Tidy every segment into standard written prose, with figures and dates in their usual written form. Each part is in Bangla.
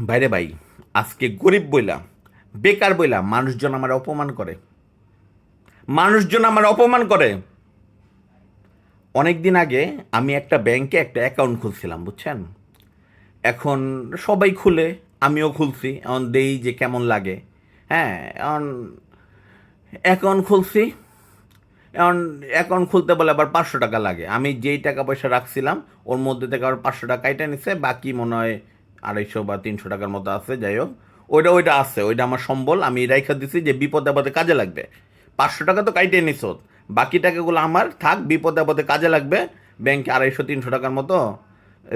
বাইরে ভাই, আজকে গরিব বইলা, বেকার বইলা মানুষজন আমার অপমান করে। মানুষজন আমার অপমান করে। অনেক দিন আগে আমি একটা ব্যাংকে একটা অ্যাকাউন্ট খুলছিলাম, বুঝছেন? এখন সবাই খুলে, আমিও খুলছি। এখন দেই যে কেমন লাগে। হ্যাঁ, এখন অ্যাকাউন্ট খুলছি। এখন অ্যাকাউন্ট খুলতে বলে আবার 500 টাকা লাগে। আমি যেই টাকা পয়সা রাখছিলাম ওর মধ্যে থেকে আবার 500 টাকা কাইটা নিছে, বাকি মনে হয় 250 বা 300 টাকার মতো আছে। যাই হোক, ওইটা আছে, ওইটা আমার সম্বল, আমি রাইখা দিছি যে বিপদে আপদে কাজে লাগবে। 500 টাকা তো কাইটে নিছ, বাকি টাকাগুলো আমার থাক, বিপদে আপদে কাজে লাগবে। ব্যাংকে 250-300 টাকার মতো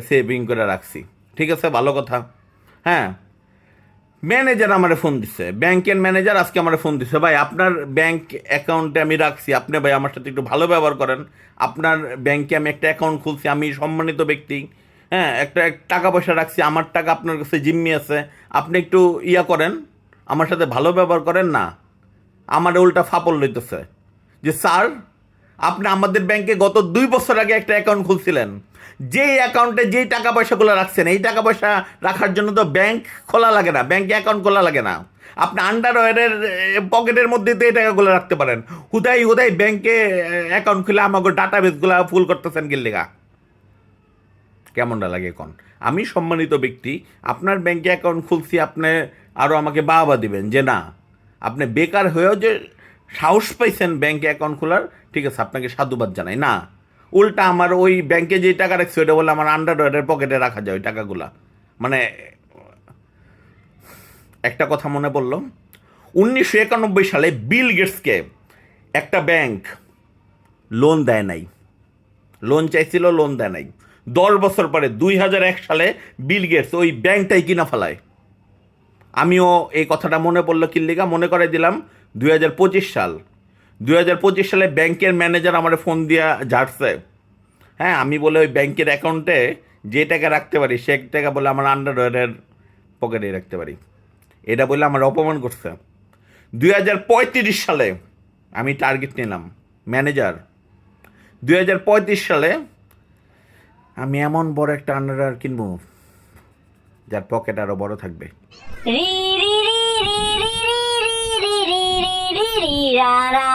সেভিং করে রাখছি। ঠিক আছে, ভালো কথা। হ্যাঁ, ম্যানেজার আমারে ফোন দিছে, ব্যাংকের ম্যানেজার আজকে আমারে ফোন দিছে, ভাই আপনার ব্যাংক অ্যাকাউন্টে আমি রাখছি, আপনি ভাই আমার সাথে একটু ভালো ব্যবহার করেন। আপনার ব্যাংকে আমি একটা অ্যাকাউন্ট খুলছি, আমি সম্মানিত ব্যক্তি। হ্যাঁ, একটা টাকা পয়সা রাখছি, আমার টাকা আপনার কাছে জিম্মি আছে, আপনি একটু ইয়া করেন, আমার সাথে ভালো ব্যবহার করেন না। আমার উল্টা ফাপল লইতেছে যে স্যার, আপনি আমাদের ব্যাংকে গত 2 বছর আগে একটা অ্যাকাউন্ট খুলছিলেন, যেই অ্যাকাউন্টে যেই টাকা পয়সাগুলো রাখছেন, এই টাকা পয়সা রাখার জন্য তো ব্যাংক খোলা লাগে না, ব্যাংকে অ্যাকাউন্ট খোলা লাগে না। আপনি আন্ডারওয়্যারের পকেটের মধ্যে তো এই টাকাগুলো রাখতে পারেন। হুদাই হুদাই ব্যাংকে অ্যাকাউন্ট খুলে আমাকে ডাটাবেসগুলো ফুল করতেছেন গিল্লিগা। কেমনটা লাগে কোন? আমি সম্মানিত ব্যক্তি, আপনার ব্যাংকে অ্যাকাউন্ট খুলছি, আপনি আরও আমাকে বাহবা দিবেন যে না, আপনি বেকার হয়েও যে সাহস পাইছেন ব্যাংকে অ্যাকাউন্ট খোলার, ঠিক আছে, আপনাকে সাধুবাদ জানাই না। উল্টা আমার ওই ব্যাংকে যে টাকা রাখছি ওইটা বলে আমার আন্ডারওয়্যারের পকেটে রাখা যায় ওই টাকাগুলা। মানে একটা কথা মনে পড়ল, 1991 সালে বিল গেটসকে একটা ব্যাংক লোন দেয় নাই। লোন চাইছিল, লোন দেয় নাই। 10 বছর পরে 2001 সালে বিল গেটস ওই ব্যাংকটাই কিনা ফেলায়। আমিও এই কথাটা মনে পড়লো কিল্লিগা, মনে করে দিলাম। 2025 সাল, 2025 সালে ব্যাংকের ম্যানেজার আমার ফোন দিয়া ঝাড়ছে। হ্যাঁ, আমি বলে ওই ব্যাংকের অ্যাকাউন্টে যে টাকা রাখতে পারি সে টাকা বলে আমার আন্ডারওয়্যারের পকেটে রাখতে পারি। এটা বলে আমার অপমান করছে। 2035 সালে আমি টার্গেট নিলাম, ম্যানেজার 2035 সালে আমি এমন বড় একটা আন্ডারওয়্যার কিনবো যার পকেট আরো বড় থাকবে। রি রি রি রি রি রি রি রি রি রি রি রা রা